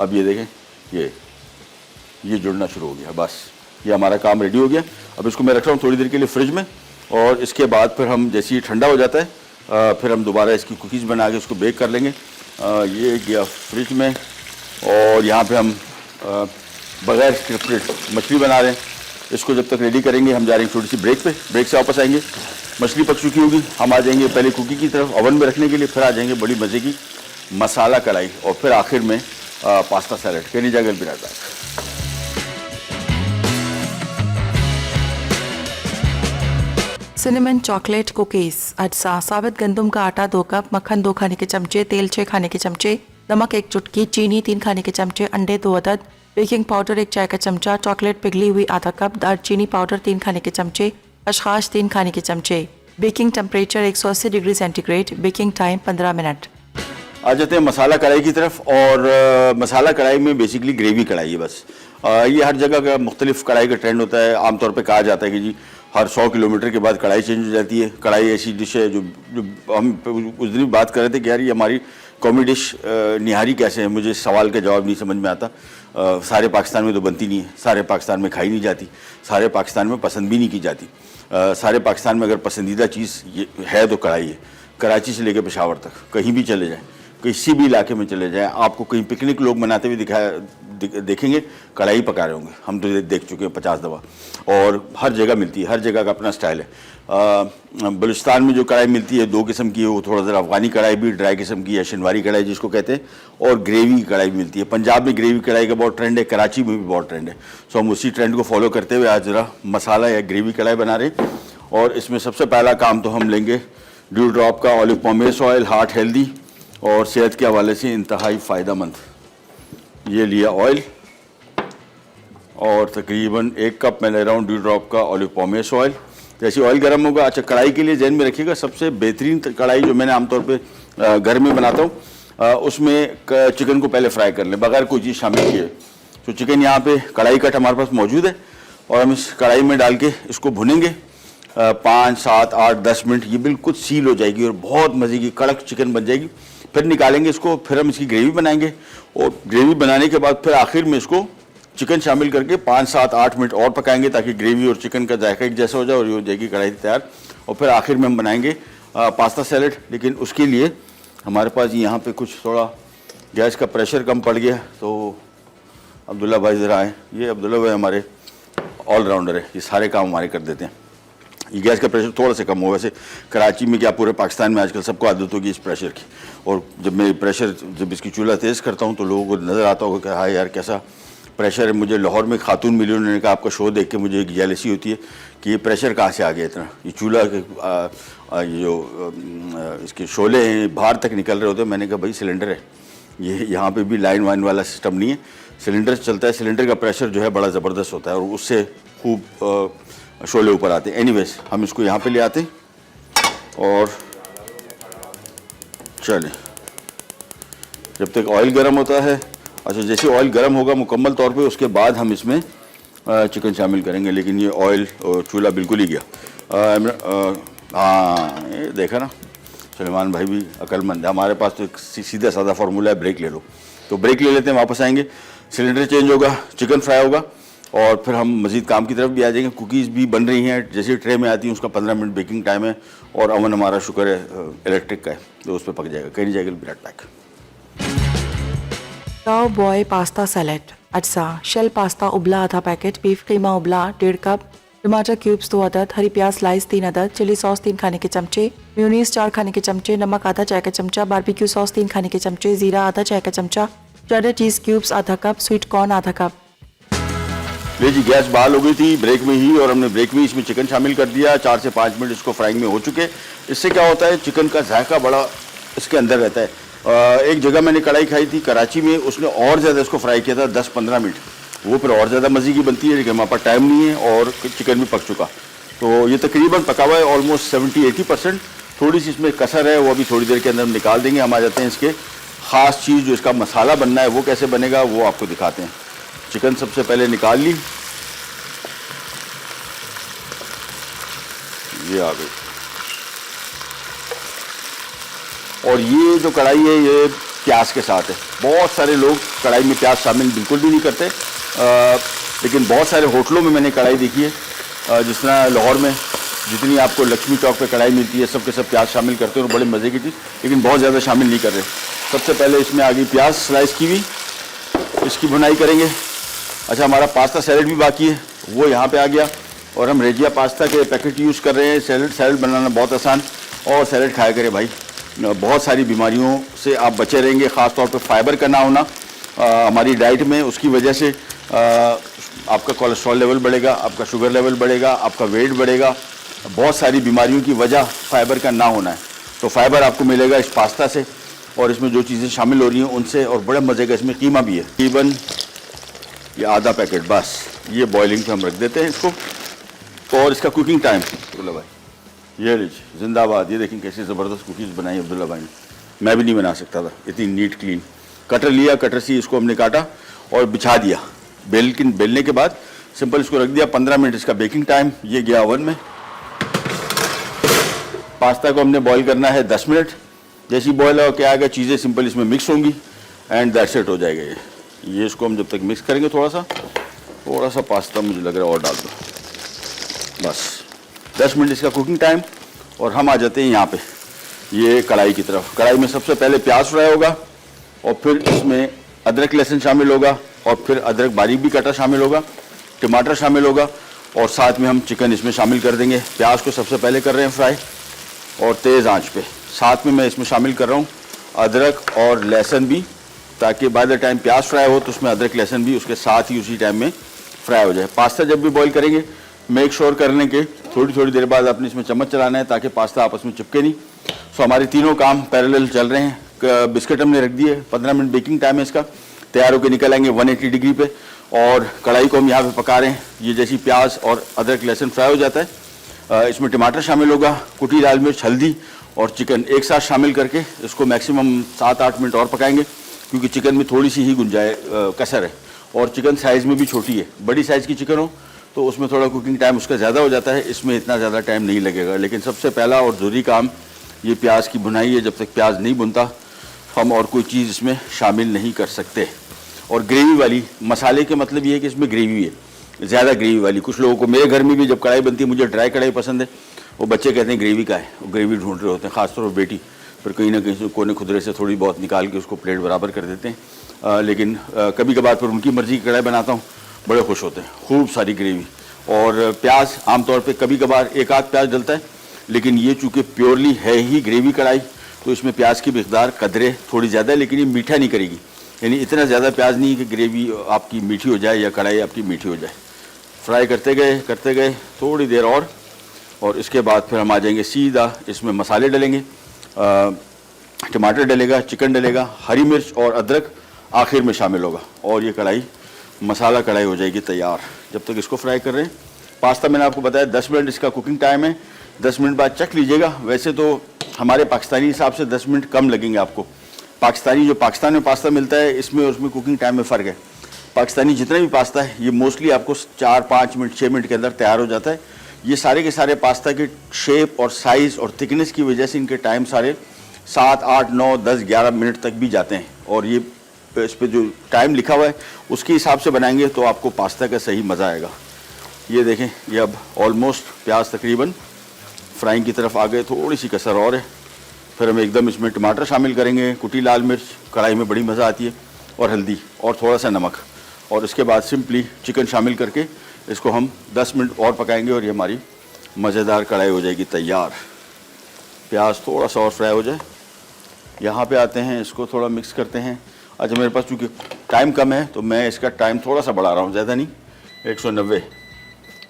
अब ये देखें, ये जुड़ना शुरू हो गया। बस ये हमारा काम रेडी हो गया। अब इसको मैं रख रहा हूँ थोड़ी देर के लिए फ्रिज में और इसके बाद फिर हम जैसे ही ठंडा हो जाता है फिर हम दोबारा इसकी कुकीज़ बना के उसको बेक कर लेंगे। ये गया फ्रिज में और यहाँ पे हम बग़ैर स्क्रिप्टेड मछली बना रहे हैं। इसको जब तक रेडी करेंगे हम जा रहे हैं छोटी सी ब्रेक पे। ब्रेक से वापस आएंगे, मछली पक चुकी होगी, हम आ जाएंगे पहले कुकी की तरफ ओवन में रखने के लिए, फिर आ जाएंगे बड़ी मज़े की मसाला कढ़ाई और फिर आखिर में पास्ता सैलेड। कैनी जागल भी रहता है। सिनेमन चॉकलेट कुकीज़, अज्जा, साबित गंदम का आटा 2 कप, मक्खन 2 खाने के चमचे, तेल 6 खाने के चमचे, नमक 1 चुटकी, चीनी 3 खाने के चमचे, अंडे 2 अदद, बेकिंग पाउडर 1 चाय का चमचा, चॉकलेट पिघली हुई आधा कप, दालचीनी पाउडर 3 खाने के चमचे, अशखाश 3 खाने के चमचे। Baking temperature 180 degree centigrade. Baking time 15 minute. आ जाते हैं मसाला कढ़ाई की तरफ और मसाला कढ़ाई में बेसिकली ग्रेवी कढ़ाई है बस। ये हर जगह का मुख्तलिफ कढ़ाई का ट्रेंड होता है। आमतौर पे कहा जाता है कि जी हर 100 किलोमीटर के बाद कढ़ाई चेंज हो जाती है। कढ़ाई ऐसी डिश है जो हम उस दिन भी बात कर रहे थे कि यार ये हमारी कौमी डिश निहारी कैसे है, मुझे सवाल का जवाब नहीं समझ में आता। सारे पाकिस्तान में तो बनती नहीं है, सारे पाकिस्तान में खाई नहीं जाती, सारे पाकिस्तान में पसंद भी नहीं की जाती। सारे पाकिस्तान में अगर पसंदीदा चीज़ ये है तो कढ़ाई है। कराची से लेकर पेशावर तक कहीं भी चले जाएँ, किसी भी इलाके में चले जाएँ, आपको कहीं पिकनिक लोग मनाते हुए देखेंगे कढ़ाई पका रहे होंगे। हम तो देख चुके हैं 50 दफ़ा और हर जगह मिलती है, हर जगह का अपना स्टाइल है। बलूचिस्तान में जो कढ़ाई मिलती है 2 किस्म की है, वो थोड़ा ज़रा अफ़गानी कढ़ाई भी, ड्राई किस्म की या शनवारी कढ़ाई जिसको कहते हैं, और ग्रेवी की कढ़ाई मिलती है। पंजाब में ग्रेवी कढ़ाई का बहुत ट्रेंड है, कराची में भी बहुत ट्रेंड है। सो हम उसी ट्रेंड को फॉलो करते हुए आज ज़रा मसाला या ग्रेवी कढ़ाई बना रहे हैं। और इसमें सबसे पहला काम तो हम लेंगे ड्यू ड्रॉप का ऑलिव पॉमेस ऑयल, हार्ट हेल्दी और सेहत के हवाले से इंतहाई फ़ायदेमंद। ये लिया ऑयल और तकरीबन 1 कप मैं ले रहा हूँ ड्यू ड्रॉप का ऑलिव पॉमेस ऑयल। जैसे ऑयल गर्म होगा, अच्छा कढ़ाई के लिए जहन में रखिएगा सबसे बेहतरीन कढ़ाई जो मैंने आमतौर पे घर में बनाता हूँ उसमें चिकन को पहले फ्राई कर लें बगैर कोई चीज़ शामिल किए। तो चिकन यहाँ पे कढ़ाई कट हमारे पास मौजूद है और हम इस कढ़ाई में डाल के इसको भुनेंगे 5, 7, 8, 10 मिनट। ये बिल्कुल सील हो जाएगी और बहुत मज़े की कड़क चिकन बन जाएगी। फिर निकालेंगे इसको, फिर हम इसकी ग्रेवी बनाएंगे और ग्रेवी बनाने के बाद फिर आखिर में इसको चिकन शामिल करके 5, 7, 8 मिनट और पकाएंगे ताकि ग्रेवी और चिकन का जायका एक जैसा हो जाए और ये हो जाएगी कढ़ाई तैयार। और फिर आखिर में हम बनाएंगे पास्ता सैलेड। लेकिन उसके लिए हमारे पास यहाँ पे कुछ थोड़ा गैस का प्रेशर कम पड़ गया, तो अब्दुल्ला भाई ज़रा आए। ये अब्दुल्ला भाई हमारे ऑलराउंडर है, ये सारे काम हमारे कर देते हैं। ये गैस का प्रेशर थोड़ा सा कम हो, वैसे कराची में क्या पूरे पाकिस्तान में आजकल सबको आदत होगी इस प्रेशर की। और जब इसकी चूल्हा तेज़ करता हूँ तो लोगों को नज़र आता होगा कि हाँ यार कैसा प्रेशर है। मुझे लाहौर में खातून मिली, उन्होंने कहा आपका शो देख के मुझे एक जेलसी होती है कि ये प्रेशर कहाँ से आ गया इतना। ये चूल्हा के ये जो इसके शोले हैं बाहर तक निकल रहे होते हैं। मैंने कहा भाई सिलेंडर है, ये यहाँ पे भी लाइन वाइन वाला सिस्टम नहीं है, सिलेंडर चलता है। सिलेंडर का प्रेशर जो है बड़ा ज़बरदस्त होता है और उससे खूब शोले ऊपर आते हैं। एनीवेज हम इसको यहाँ पे ले आते हैं और चलें जब तक ऑयल गर्म होता है। अच्छा, जैसे ऑयल गर्म होगा मुकम्मल तौर पे उसके बाद हम इसमें चिकन शामिल करेंगे। लेकिन ये ऑयल और चूल्हा बिल्कुल ही गया। हाँ ये देखा ना, सलमान भाई भी अक्लमंद है। हमारे पास तो एक सीधा साधा फार्मूला है, ब्रेक ले लो। तो ब्रेक ले लेते हैं, वापस आएंगे, सिलेंडर चेंज होगा, चिकन फ्राई होगा और फिर हम मज़ीद काम की तरफ भी आ जाएंगे। कुकीज़ भी बन रही हैं, जैसे ट्रे में आती हैं उसका 15 मिनट बेकिंग टाइम है और अवन हमारा शुक्र है इलेक्ट्रिक का है तो उस पर पक जाएगा। कहीं जाएगा बिराट पैक। काव बॉय पास्ता सैलेड, अज्जा, शेल पास्ता उबला आधा पैकेट, बीफ कीमा उबला 1.5 कप, टमाटर क्यूब्स 2 अदद, हरी प्याज स्लाइस 3 अदद, चिली सॉस 3 खाने के चमचे, मेयोनीज 4 खाने के चमचे, नमक आधा चाय का चमचा, बारबेक्यू सॉस 3 खाने के चमचे, जीरा आधा चाय का चमचा, चेडर चीज़ क्यूब्स आधा कप, स्वीट कॉर्न आधा कप। ले जी, गैस बहाल हो गई थी ब्रेक में ही, और हमने ब्रेक में इसमें चिकन शामिल कर दिया। 4 से 5 मिनट इसको फ्राइंग में हो चुके। इससे क्या होता है, चिकन का जायका बड़ा इसके अंदर रहता है। एक जगह मैंने कढ़ाई खाई थी कराची में, उसने और ज़्यादा इसको फ्राई किया था 10-15 मिनट, वो फिर और ज़्यादा मज़े की बनती है, लेकिन हमारे पास टाइम नहीं है और चिकन भी पक चुका। तो ये तकरीबन पका हुआ है ऑलमोस्ट 70-80%। थोड़ी सी इसमें कसर है, वो अभी थोड़ी देर के अंदर हम निकाल देंगे। हम आ जाते हैं इसके ख़ास चीज़, जो इसका मसाला बनना है वो कैसे बनेगा वो आपको दिखाते हैं। चिकन सबसे पहले निकाल ली, ये आ गई। और ये जो कढ़ाई है ये प्याज के साथ है। बहुत सारे लोग कढ़ाई में प्याज शामिल बिल्कुल भी नहीं करते, लेकिन बहुत सारे होटलों में मैंने कढ़ाई देखी है, जिस तरह लाहौर में जितनी आपको लक्ष्मी चौक पे कढ़ाई मिलती है सब के सब प्याज शामिल करते हैं और बड़े मज़े की चीज़, लेकिन बहुत ज़्यादा शामिल नहीं कर रहे। सबसे पहले इसमें आ गई प्याज स्लाइस की हुई, इसकी भुनाई करेंगे। अच्छा, हमारा पास्ता सैलेड भी बाकी है, वो यहाँ पे आ गया, और हम रेजिया पास्ता के पैकेट यूज़ कर रहे हैं। सैलेड बनाना बहुत आसान, और सैलेड खाया करें भाई, बहुत सारी बीमारियों से आप बचे रहेंगे, ख़ास तौर पे फाइबर का ना होना हमारी डाइट में, उसकी वजह से आपका कोलेस्ट्रॉल लेवल बढ़ेगा, आपका शुगर लेवल बढ़ेगा, आपका वेट बढ़ेगा। बहुत सारी बीमारियों की वजह फाइबर का ना होना है। तो फाइबर आपको मिलेगा इस पास्ता से, और इसमें जो चीज़ें शामिल हो रही हैं उनसे, और बड़े मज़े का इसमें कीमा भी है। तकरीबन ये आधा पैकेट बस, ये बॉइलिंग पे हम रख देते हैं इसको। और इसका कुकिंग टाइम अब्दुल्ला भाई, ये लीजिए जिंदाबाद। ये देखें कैसे ज़बरदस्त कुकीज़ बनाई अब्दुल्ला भाई ने, मैं भी नहीं बना सकता था इतनी नीट क्लीन। कटर लिया, कटर से इसको हमने काटा और बिछा दिया। बेलने के बाद सिंपल इसको रख दिया। 15 मिनट इसका बेकिंग टाइम। ये गया ओवन में। पास्ता को हमने बॉईल करना है 10 मिनट। जैसी बॉयल हो क्या आएगा, चीज़ें सिंपल इसमें मिक्स होंगी एंड दैट्स इट, हो जाएगा ये इसको हम जब तक मिक्स करेंगे थोड़ा सा पास्ता मुझे लग रहा है और डाल दो, बस 10 मिनट इसका कुकिंग टाइम। और हम आ जाते हैं यहाँ पे ये कढ़ाई की तरफ। कढ़ाई में सबसे पहले प्याज फ्राई होगा, और फिर इसमें अदरक लहसुन शामिल होगा, और फिर अदरक बारीक भी कटा शामिल होगा, टमाटर शामिल होगा, और साथ में हम चिकन इसमें शामिल कर देंगे। प्याज को सबसे पहले कर रहे हैं फ्राई, और तेज़ आंच पे। साथ में मैं इसमें शामिल कर रहा हूँ अदरक और लहसुन भी, ताकि बाय द टाइम प्याज फ्राई हो तो उसमें अदरक लहसुन भी उसके साथ ही उसी टाइम में फ्राई हो जाए। पास्ता जब भी बॉईल करेंगे मेक श्योर करने के थोड़ी देर बाद आपने इसमें चम्मच चलाना है, ताकि पास्ता आपस में चिपके नहीं। सो हमारे तीनों काम पैरेलल चल रहे हैं। बिस्किट हमने रख दिए, 15 मिनट बेकिंग टाइम है इसका। तैयार होकर निकल आएंगे 180 डिग्री पे, और कढ़ाई को हम यहाँ पे पका रहे हैं। ये जैसी प्याज और अदरक लहसुन फ्राई हो जाता है, इसमें टमाटर शामिल होगा, कुटी लाल मिर्च, हल्दी और चिकन एक साथ शामिल करके इसको मैक्सिमम 7-8 मिनट और पकाएंगे, क्योंकि चिकन में थोड़ी सी ही गुंजाइश कसर है, और चिकन साइज़ में भी छोटी है। बड़ी साइज़ की चिकन हो तो उसमें थोड़ा कुकिंग टाइम उसका ज़्यादा हो जाता है, इसमें इतना ज़्यादा टाइम नहीं लगेगा। लेकिन सबसे पहला और ज़रूरी काम ये प्याज की भुनाई है। जब तक प्याज नहीं भुनता हम और कोई चीज़ इसमें शामिल नहीं कर सकते। और ग्रेवी वाली मसाले के मतलब ये है कि इसमें ग्रेवी है, ज़्यादा ग्रेवी वाली। कुछ लोगों को, मेरे घर में भी जब कढ़ाई बनती है, मुझे ड्राई कढ़ाई पसंद है, वो बच्चे कहते हैं ग्रेवी का है, वो ग्रेवी ढूंढ रहे होते हैं, ख़ासतौर पर बेटी, फिर कहीं ना कहीं कोने खुदरे से थोड़ी बहुत निकाल के उसको प्लेट बराबर कर देते हैं। लेकिन कभी कभार फिर उनकी मर्ज़ी की कढ़ाई बनाता हूँ, बड़े खुश होते हैं। खूब सारी ग्रेवी और प्याज, आमतौर पे कभी कभार एक आध प्याज डलता है, लेकिन ये चूँकि प्योरली है ही ग्रेवी कढ़ाई, तो इसमें प्याज की मकदार कदरे थोड़ी ज़्यादा है, लेकिन ये मीठा नहीं करेगी। यानी इतना ज़्यादा प्याज नहीं कि ग्रेवी आपकी मीठी हो जाए या कढ़ाई आपकी मीठी हो जाए। फ्राई करते गए थोड़ी देर और इसके बाद फिर हम आ जाएंगे सीधा इसमें मसाले डलेंगे। टमाटर डलेगा, चिकन डलेगा, हरी मिर्च और अदरक आखिर में शामिल होगा, और ये कढ़ाई मसाला कढ़ाई हो जाएगी तैयार। जब तक इसको फ्राई कर रहे हैं, पास्ता मैंने आपको बताया 10 मिनट इसका कुकिंग टाइम है। 10 मिनट बाद चख लीजिएगा। वैसे तो हमारे पाकिस्तानी हिसाब से 10 मिनट कम लगेंगे आपको। पाकिस्तानी जो पाकिस्तान में पास्ता मिलता है, इसमें और उसमें कुकिंग टाइम में फ़र्क है। पाकिस्तानी जितना भी पास्ता है ये मोस्टली आपको 4-5 मिनट 6 मिनट के अंदर तैयार हो जाता है। ये सारे के सारे पास्ता के शेप और साइज़ और थिकनेस की वजह से इनके टाइम सारे 7, 8, 9, 10, 11 मिनट तक भी जाते हैं। और ये इस पर जो टाइम लिखा हुआ है उसके हिसाब से बनाएंगे तो आपको पास्ता का सही मज़ा आएगा। ये देखें, ये अब ऑलमोस्ट प्याज तकरीबन फ्राइंग की तरफ आ गए, थोड़ी सी कसर और है। फिर हम एकदम इसमें टमाटर शामिल करेंगे, कुटी लाल मिर्च, कढ़ाई में बड़ी मज़ा आती है, और हल्दी और थोड़ा सा नमक, और इसके बाद सिंपली चिकन शामिल करके इसको हम 10 मिनट और पकाएंगे, और ये हमारी मज़ेदार कढ़ाई हो जाएगी तैयार। प्याज थोड़ा सा और फ्राई हो जाए, यहाँ पे आते हैं, इसको थोड़ा मिक्स करते हैं। अच्छा, मेरे पास चूँकि टाइम कम है तो मैं इसका टाइम थोड़ा सा बढ़ा रहा हूँ, ज़्यादा नहीं, 190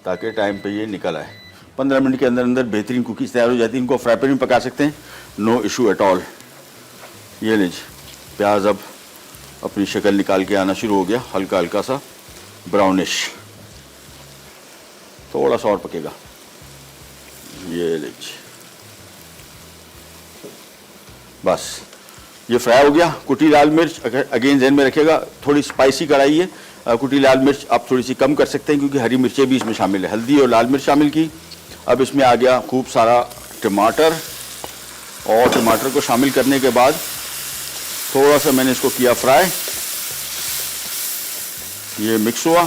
ताकि टाइम पे ये निकल आए। 15 मिनट के अंदर अंदर बेहतरीन कुकीज़ तैयार हो जाती हैं। इनको फ्राई पैन में पका सकते हैं, नो इशू एट ऑल। ये लीजिए प्याज अब अपनी शक्ल निकाल के आना शुरू हो गया, हल्का हल्का सा ब्राउनिश, थोड़ा सा और पकेगा। ये लीजिए बस ये फ्राई हो गया। कुटी लाल मिर्च अगेन ध्यान में रखिएगा, थोड़ी स्पाइसी कढ़ाई है, कुटी लाल मिर्च आप थोड़ी सी कम कर सकते हैं क्योंकि हरी मिर्चें भी इसमें शामिल है। हल्दी और लाल मिर्च शामिल की। अब इसमें आ गया खूब सारा टमाटर, और टमाटर को शामिल करने के बाद थोड़ा सा मैंने इसको किया फ्राई, ये मिक्स हुआ।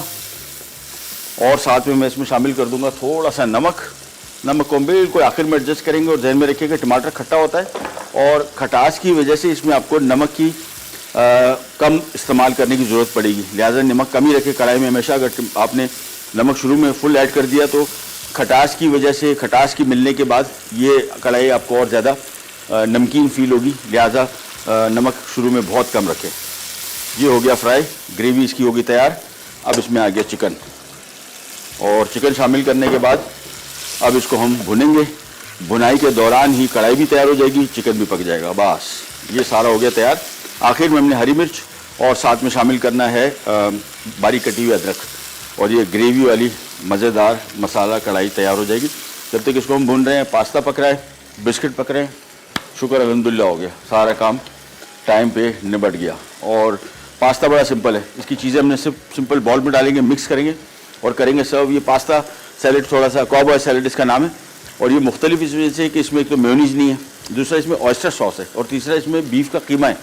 और साथ में मैं इसमें शामिल कर दूंगा थोड़ा सा नमक। नमक को बिल्कुल आखिर में एडजस्ट करेंगे। और ध्यान में रखिएगा टमाटर खट्टा होता है और खटास की वजह से इसमें आपको नमक की कम इस्तेमाल करने की ज़रूरत पड़ेगी, लिहाजा नमक कम ही रखें कढ़ाई में हमेशा। अगर आपने नमक शुरू में फुल ऐड कर दिया तो खटास की वजह से, खटास की मिलने के बाद ये कढ़ाई आपको और ज़्यादा नमकीन फील होगी, लिहाजा नमक शुरू में बहुत कम रखें। ये हो गया फ्राई, ग्रेवी इसकी होगी तैयार। अब इसमें आ गया चिकन, और चिकन शामिल करने के बाद अब इसको हम भुनेंगे। भुनाई के दौरान ही कढ़ाई भी तैयार हो जाएगी, चिकन भी पक जाएगा। बस ये सारा हो गया तैयार। आखिर में हमने हरी मिर्च और साथ में शामिल करना है बारीक कटी हुई अदरक, और ये ग्रेवी वाली मज़ेदार मसाला कढ़ाई तैयार हो जाएगी। जब तक इसको हम भून रहे हैं, पास्ता पक रहा है, बिस्किट पक रहे हैं। शुक्र अल्हम्दुलिल्लाह हो गया, सारा काम टाइम पे निबट गया। और पास्ता बड़ा सिंपल है, इसकी चीज़ें हमने सिर्फ सिंपल बॉल में डालेंगे, मिक्स करेंगे और करेंगे सर्व। ये पास्ता सैलेड, थोड़ा सा कॉबॉय सैलेड इसका नाम है, और ये मुख्तलिफ इस वजह से कि इसमें एक तो मेयोनीज नहीं है, दूसरा इसमें ऑयस्टर सॉस है, और तीसरा इसमें बीफ का कीमा है।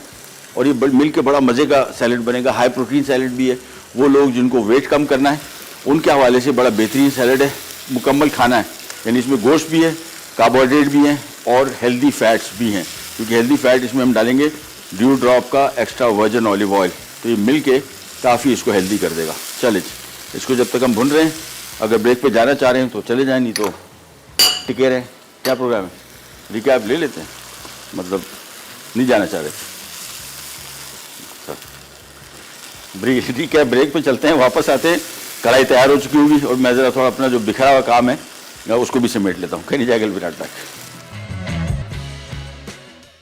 और ये मिल के बड़ा मज़े का सैलेड बनेगा। हाई प्रोटीन सैलेड भी है, वो लोग जिनको वेट कम करना है उनके हवाले से बड़ा बेहतरीन सैलेड है। मुकम्मल खाना है, यानी इसमें गोश्त भी है, कार्बोहाइड्रेट भी हैं और हेल्दी फैट्स भी हैं, क्योंकि हेल्दी फैट इसमें हम डालेंगे ड्यू ड्रॉप का एक्स्ट्रा वर्जिन ऑलिव ऑयल, तो ये मिल के काफ़ी इसको हेल्दी कर देगा। चलिए इसको जब तक हम भून रहे हैं, अगर ब्रेक पे जाना चाह रहे हैं तो चले जाएं, नहीं तो टिके रहें। क्या प्रोग्राम है, रिकैप ले लेते हैं, मतलब नहीं जाना चाह रहे। रिकैप ब्रेक पे चलते हैं, वापस आते हैं, कढ़ाई तैयार हो चुकी होगी और मैं ज़रा थोड़ा अपना जो बिखरा हुआ काम है उसको भी समेट लेता हूँ। कहीं नहीं जाएगा Virat pack.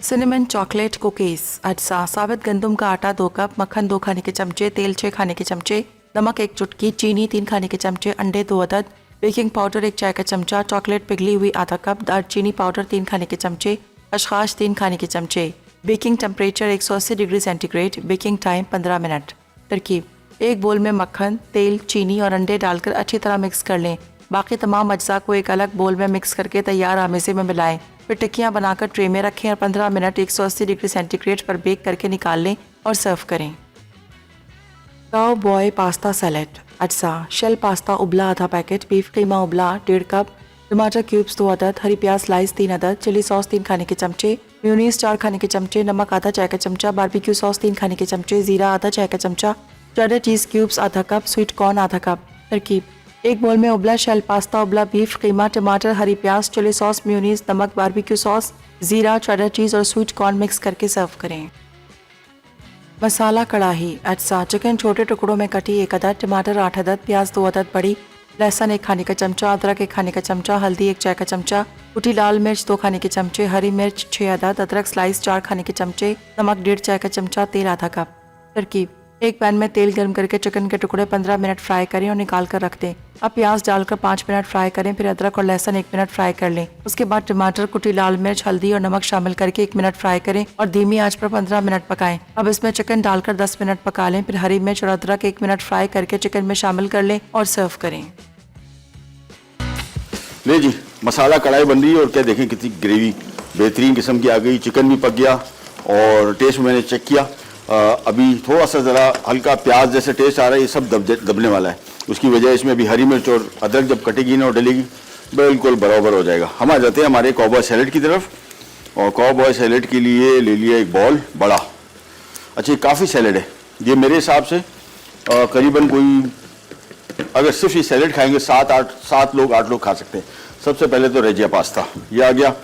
Cinnamon chocolate cookies, अज्जा, साबित गंदम का आटा 2 कप, मक्खन 2 खाने के चमचे, तेल 6 खाने के चमचे, नमक 1 चुटकी, चीनी 3 खाने के चमचे, अंडे 2 अदद, बेकिंग पाउडर 1 चाय का चमचा, चॉकलेट पिघली हुई आधा कप, दालचीनी पाउडर 3 खाने के चमचे, खसखस 3 खाने के चमचे। Baking temperature 180 degree centigrade. Baking time 15 minute. तरकीब: एक बोल में मक्खन, तेल, चीनी और अंडे डालकर अच्छी तरह मिक्स कर लें। बाकी तमाम अज्जा को एक अलग बोल में मिक्स करके तैयार आमेज़े में मिलाएं। फिर टिक्कियाँ बनाकर ट्रे में रखें और 15 मिनट 180 डिग्री सेंटीग्रेड पर बेक करके निकाल लें और सर्व करें। काओ बॉय पास्ता सैलेड, अज्जा, शेल पास्ता उबला आधा पैकेट, बीफ कीमा उबला 1.5 कप, टमाटर क्यूब्स 2 अदद, हरी प्याज स्लाइस 3 अदद, चिली सॉस 3 खाने के चमचे, मेयोनीज 4 खाने के चमचे, नमक आधा चाय का चमचा, बारबेक्यू सॉस 3 खाने के चमचे, जीरा आधा चाय का चमचा, चेडर चीज़ क्यूब्स आधा कप, स्वीट कॉर्न आधा कप। तरकीब: एक बोल में उबला शेल पास्ता, उबला बीफ कीमा, टमाटर, हरी प्याज, चिली सॉस, मेयोनीज, नमक, बारबेक्यू सॉस, जीरा, चेडर चीज़ और स्वीट कॉर्न मिक्स करके सर्व करें। मसाला कढ़ाई, अज्जा, चिकन छोटे टुकड़ों में कटी 1 अदद, टमाटर 8 अदद, प्याज 2 अदद बड़ी, लहसुन 1 खाने का चमचा, अदरक 1 खाने का चमचा, हल्दी 1 चाय का चमचा, कुटी लाल मिर्च 2 खाने के चमचे, हरी मिर्च 6 अदद, अदरक स्लाइस 4 खाने के चमचे, नमक 1.5 चाय का चमचा, तेल आधा कप। तरकीब: एक पैन में तेल गर्म करके चिकन के टुकड़े 15 मिनट फ्राई करें और निकाल कर रख दें। अब प्याज डालकर 5 मिनट फ्राई करें, फिर अदरक और लहसुन 1 मिनट फ्राई कर लें। उसके बाद टमाटर, कुटी लाल मिर्च, हल्दी और नमक शामिल करके 1 मिनट फ्राई करें और धीमी आंच पर 15 मिनट पकाएं। अब इसमें चिकन डालकर 10 मिनट पका लें, फिर हरी मिर्च और अदरक 1 मिनट फ्राई करके चिकन में शामिल कर लें और सर्व करें। ले जी, मसाला कढ़ाई बन रही है और क्या देखें कितनी ग्रेवी बेहतरीन किस्म की आ गई। चिकन भी पक गया और टेस्ट मैंने चेक किया, अभी थोड़ा सा ज़रा हल्का प्याज जैसे टेस्ट आ रहा है, ये सब दबने वाला है। उसकी वजह इसमें अभी हरी मिर्च और अदरक जब कटेगी ना और डलेगी बिल्कुल बराबर हो जाएगा। हम आ जाते हैं हमारे कॉबॉय सैलेड की तरफ, और कॉबॉय सैलेड के लिए ले लिया एक बॉल बड़ा। अच्छा, ये काफ़ी सैलेड है, ये मेरे हिसाब से करीबन कोई, अगर सिर्फ ये सैलेड खाएंगे 7 लोग 8 लोग खा सकते हैं। सबसे पहले तो रेजिया पास्ता ये आ गया,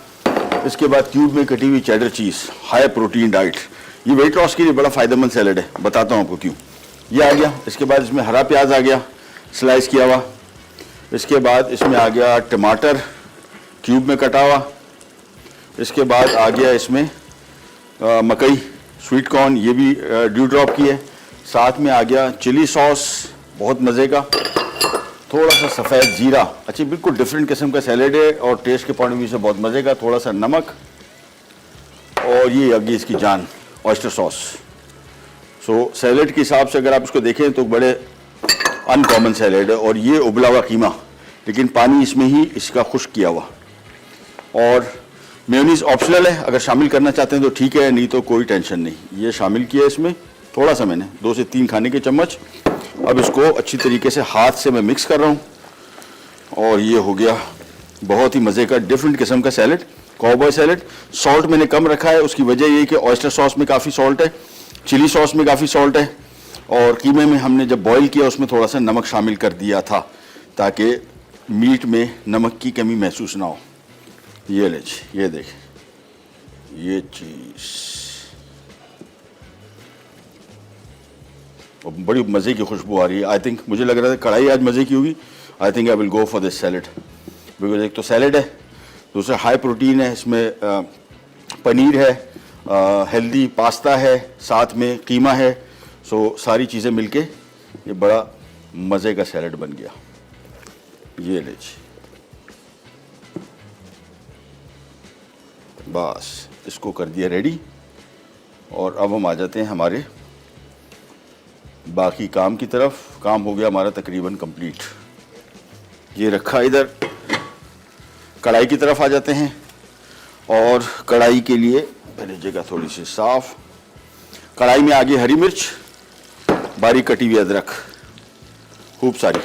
इसके बाद क्यूब में कटी हुई चेडर चीज़, हाई प्रोटीन डाइट, ये वेट लॉस के लिए बड़ा फ़ायदेमंद सैलेड है, बताता हूँ आपको क्यों। ये आ गया, इसके बाद इसमें हरा प्याज आ गया, स्लाइस किया हुआ। इसके बाद इसमें आ गया टमाटर क्यूब में कटा हुआ। इसके बाद आ गया इसमें मकई स्वीट कॉर्न, ये भी ड्यू ड्रॉप की है। साथ में आ गया चिली सॉस, बहुत मज़े का, थोड़ा सा सफ़ेद जीरा। अच्छी बिल्कुल डिफरेंट किस्म का सैलेड है और टेस्ट के पॉइंट ऑफ व्यू से बहुत मज़े का। थोड़ा सा नमक और ये आगे इसकी जान ऑयस्टर सॉस। सो सैलेड के हिसाब से अगर आप इसको देखें तो बड़े अनकॉमन सैलेड है। और ये उबला हुआ कीमा, लेकिन पानी इसमें ही इसका खुश्क किया हुआ। और मेयोनीज ऑप्शनल है, अगर शामिल करना चाहते हैं तो ठीक है, नहीं तो कोई टेंशन नहीं। ये शामिल किया इसमें थोड़ा सा मैंने, 2 से 3 खाने के चम्मच। अब इसको अच्छी तरीके से हाथ से मैं मिक्स कर रहा हूँ और ये हो गया बहुत ही मज़े का डिफरेंट किस्म का सैलेड, कॉबॉय सैलेड। सॉल्ट मैंने कम रखा है, उसकी वजह ये कि ऑयस्टर सॉस में काफ़ी सॉल्ट है, चिली सॉस में काफ़ी सॉल्ट है, और कीमे में हमने जब बॉईल किया उसमें थोड़ा सा नमक शामिल कर दिया था ताकि मीट में नमक की कमी महसूस ना हो। ये ले जी, ये देखें, ये चीज़ और बड़ी मज़े की खुशबू आ रही है। आई थिंक, मुझे लग रहा था कढ़ाई आज मज़े की होगी। I think I will go for this salad, because एक तो सैलेड है, दूसरा हाई प्रोटीन है, इसमें पनीर है, हेल्दी पास्ता है, साथ में कीमा है। सो सारी चीज़ें मिलके ये बड़ा मज़े का सैलेड बन गया। ये ले जी, बस इसको कर दिया रेडी। और अब हम आ जाते हैं हमारे बाकी काम की तरफ। काम हो गया हमारा तकरीबन कंप्लीट। ये रखा इधर, कढ़ाई की तरफ आ जाते हैं। और कढ़ाई के लिए पहले जगह थोड़ी सी साफ। कढ़ाई में आगे हरी मिर्च, बारीक कटी हुई अदरक खूब सारी।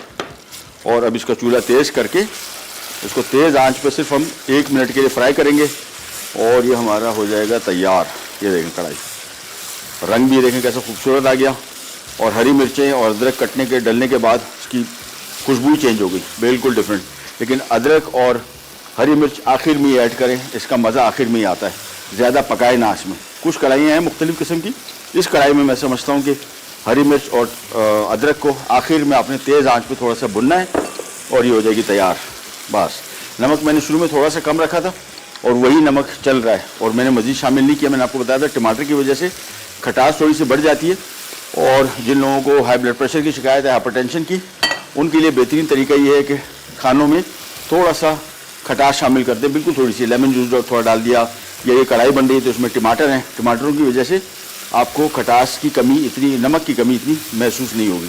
और अब इसका चूल्हा तेज़ करके इसको तेज़ आंच पर सिर्फ हम 1 मिनट के लिए फ्राई करेंगे और ये हमारा हो जाएगा तैयार। ये देखें कढ़ाई, रंग भी देखें कैसा खूबसूरत आ गया। और हरी मिर्चें और अदरक कटने के डलने के बाद इसकी खुशबू चेंज हो गई, बिल्कुल डिफरेंट। लेकिन अदरक और हरी मिर्च आखिर में ऐड करें, इसका मज़ा आखिर में ही आता है, ज़्यादा पकाए ना इसमें। कुछ कढ़ाइयाँ हैं मुख्तलिफ़ किस्म की, इस कढ़ाई में मैं समझता हूँ कि हरी मिर्च और अदरक को आखिर में आपने तेज़ आंच पे थोड़ा सा भुनना है और ये हो जाएगी तैयार। बस नमक मैंने शुरू में थोड़ा सा कम रखा था और वही नमक चल रहा है और मैंने मज़ीद शामिल नहीं किया। मैंने आपको बताया था टमाटर की वजह से खटास थोड़ी सी बढ़ जाती है और जिन लोगों को हाई ब्लड प्रेशर की शिकायत है, हाइपरटेंशन की, उनके लिए बेहतरीन तरीका ये है कि खानों में थोड़ा सा खटास शामिल कर दें, बिल्कुल थोड़ी सी लेमन जूस थोड़ा डाल दिया। या ये कढ़ाई बन रही है तो उसमें टमाटर हैं, टमाटरों की वजह से आपको खटास की कमी इतनी, नमक की कमी इतनी महसूस नहीं होगी।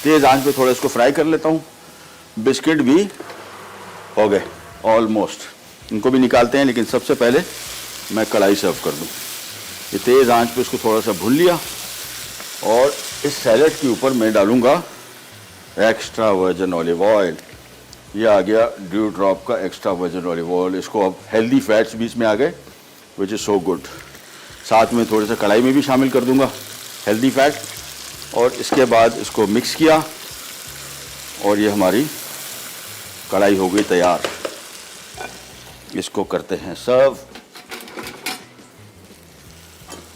तेज़ आंच पे थोड़ा इसको फ्राई कर लेता हूँ। बिस्किट भी हो गए ऑलमोस्ट, इनको भी निकालते हैं, लेकिन सबसे पहले मैं कढ़ाई सर्व कर दूँ। ये तेज़ आंच पे इसको थोड़ा सा भून लिया और इस सैलेड के ऊपर मैं डालूँगा एक्स्ट्रा वर्जिन ऑलिव ऑयल। ये आ गया ड्यू ड्रॉप का एक्स्ट्रा वर्जिन ऑलिव ऑयल। इसको अब हेल्दी फैट्स भी इसमें आ गए, विच इज़ सो गुड। साथ में थोड़े से कढ़ाई में भी शामिल कर दूंगा हेल्दी फैट। और इसके बाद इसको मिक्स किया और ये हमारी कढ़ाई हो गई तैयार। इसको करते हैं सर्व।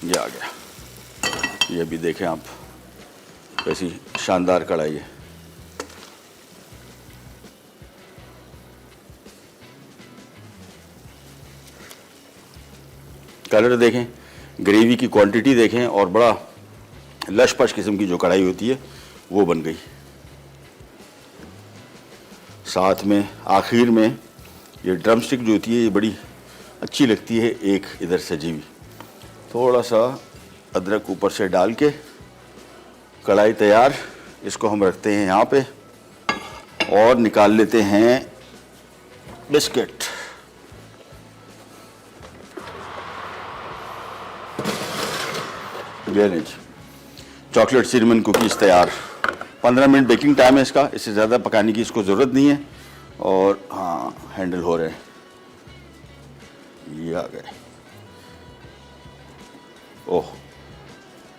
ये आ गया, ये भी देखें आप कैसी शानदार कढ़ाई है। कलर देखें, ग्रेवी की क्वांटिटी देखें और बड़ा लशपश किस्म की जो कढ़ाई होती है वो बन गई। साथ में आखिर में ये ड्रम स्टिक जो होती है ये बड़ी अच्छी लगती है, एक इधर सजी हुई। थोड़ा सा अदरक ऊपर से डाल के कढ़ाई तैयार। इसको हम रखते हैं यहाँ पे और निकाल लेते हैं बिस्किट। ये चॉकलेट सिनेमन कुकीज़ तैयार। 15 मिनट बेकिंग टाइम है इसका, इससे ज़्यादा पकाने की इसको ज़रूरत नहीं है। और हाँ, हैंडल हो रहे हैं, ये आ गए। ओह,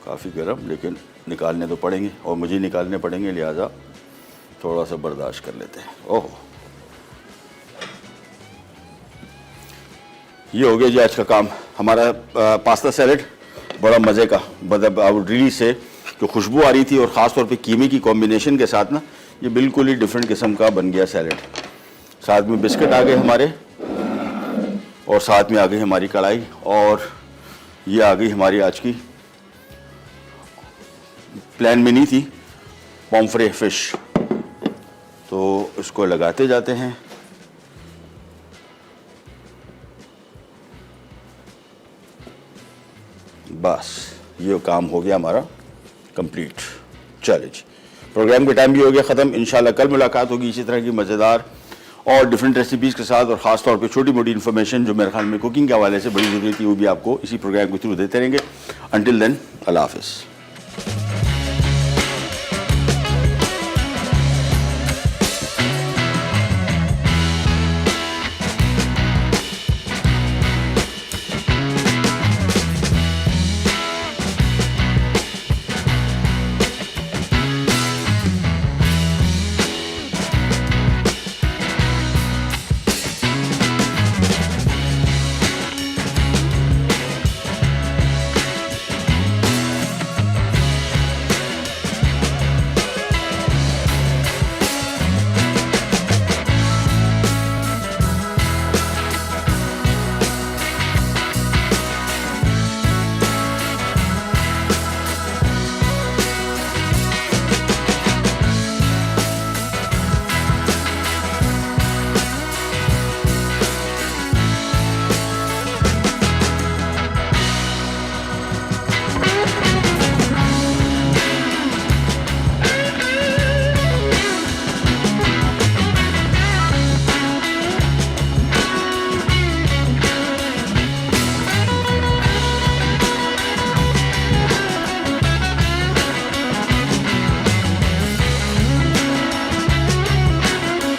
काफ़ी गर्म, लेकिन निकालने तो पड़ेंगे और मुझे निकालने पड़ेंगे, लिहाजा थोड़ा सा बर्दाश्त कर लेते हैं। ओह, ये हो गया जी आज का काम। हमारा पास्ता सैलेड बड़ा मज़े का, मतलब रियली से जो खुशबू आ रही थी और ख़ास तौर पे कीमे की कॉम्बिनेशन के साथ ना, ये बिल्कुल ही डिफरेंट किस्म का बन गया सैलेड। साथ में बिस्किट आ गए हमारे और साथ में आ गई हमारी कढ़ाई और ये आ गई हमारी आज की प्लान में नहीं थी पॉम्फ्रे फिश। तो इसको लगाते जाते हैं। बस ये काम हो गया हमारा कंप्लीट। चलिए जी, प्रोग्राम का टाइम भी हो गया ख़त्म। इंशाल्लाह कल मुलाकात होगी इसी तरह की मज़ेदार और डिफरेंट रेसिपीज़ के साथ, और ख़ास तौर पे छोटी मोटी इन्फॉर्मेशन जो मेरे ख्याल में कुकिंग के हवाले से बड़ी ज़रूरी थी वो भी आपको इसी प्रोग्राम के थ्रू देते रहेंगे। अंटिल देन, अल्लाह हाफ़िज़।